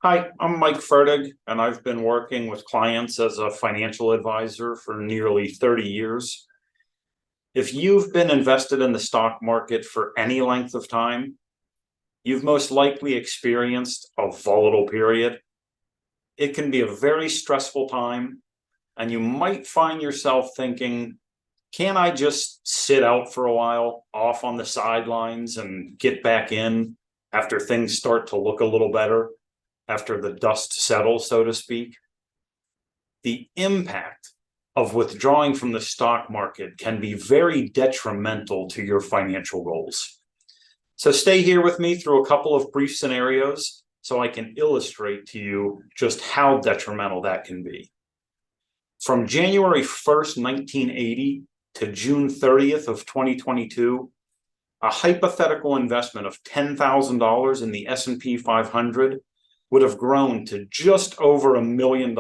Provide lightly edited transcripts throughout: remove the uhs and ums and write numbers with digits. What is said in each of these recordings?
Hi, I'm Mike Fertig, and I've been working with clients as a financial advisor for nearly 30 years. If you've been invested in the stock market for any length of time, you've most likely experienced a volatile period. It can be a very stressful time, and you might find yourself thinking, can I just sit out for a while off on the sidelines and get back in after things start to look a little better, after the dust settles, so to speak? The impact of withdrawing from the stock market can be very detrimental to your financial goals. So stay here with me through a couple of brief scenarios so I can illustrate to you just how detrimental that can be. From January 1st, 1980 to June 30th of 2022, a hypothetical investment of $10,000 in the S&P 500 would have grown to just over $1 million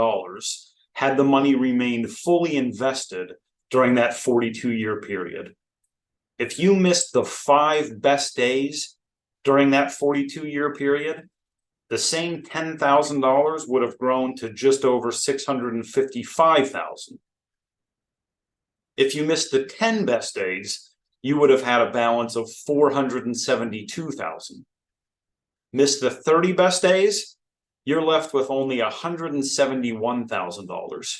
had the money remained fully invested during that 42-year period. If you missed the 5 best days during that 42-year period, the same $10,000 would have grown to just over $655,000. If you missed the 10 best days, you would have had a balance of $472,000. Missed the 30 best days, you're left with only $171,000.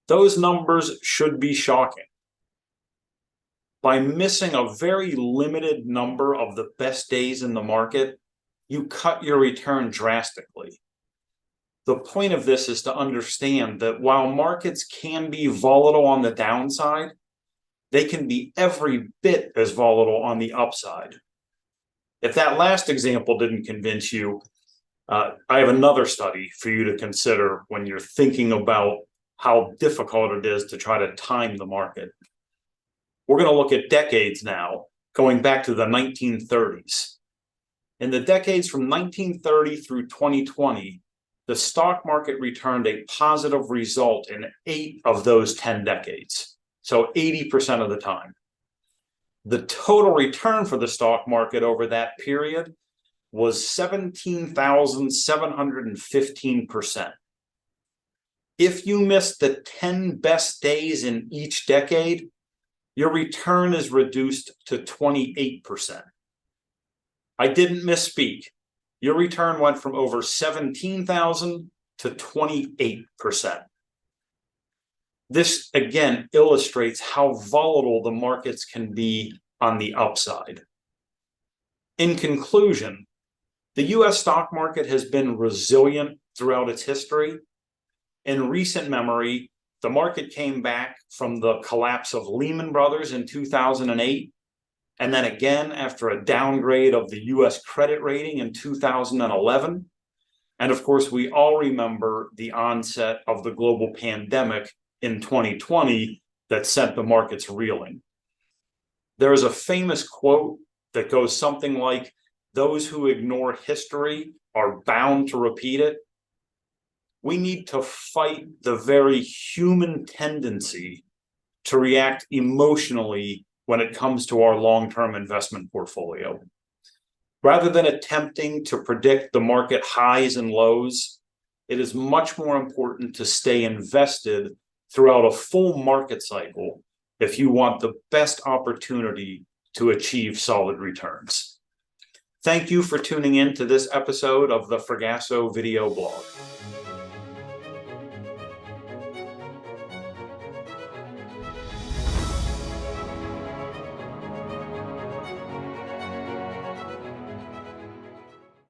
Those numbers should be shocking. By missing a very limited number of the best days in the market, you cut your return drastically. The point of this is to understand that while markets can be volatile on the downside, they can be every bit as volatile on the upside. If that last example didn't convince you, I have another study for you to consider when you're thinking about how difficult it is to try to time the market. We're going to look at decades now, going back to the 1930s. In the decades from 1930 through 2020, the stock market returned a positive result in 8 of those 10 decades, so 80% of the time. The total return for the stock market over that period was 17,715%. If you missed the 10 best days in each decade, your return is reduced to 28%. I didn't misspeak. Your return went from over 17,000 to 28%. This again illustrates how volatile the markets can be on the upside. In conclusion, the US stock market has been resilient throughout its history. In recent memory, the market came back from the collapse of Lehman Brothers in 2008, and then again after a downgrade of the US credit rating in 2011. And of course, we all remember the onset of the global pandemic in 2020 that sent the markets reeling. There is a famous quote that goes something like, "Those who ignore history are bound to repeat it." We need to fight the very human tendency to react emotionally when it comes to our long-term investment portfolio. Rather than attempting to predict the market highs and lows, it is much more important to stay invested throughout a full market cycle if you want the best opportunity to achieve solid returns. Thank you for tuning in to this episode of the Fragasso video blog.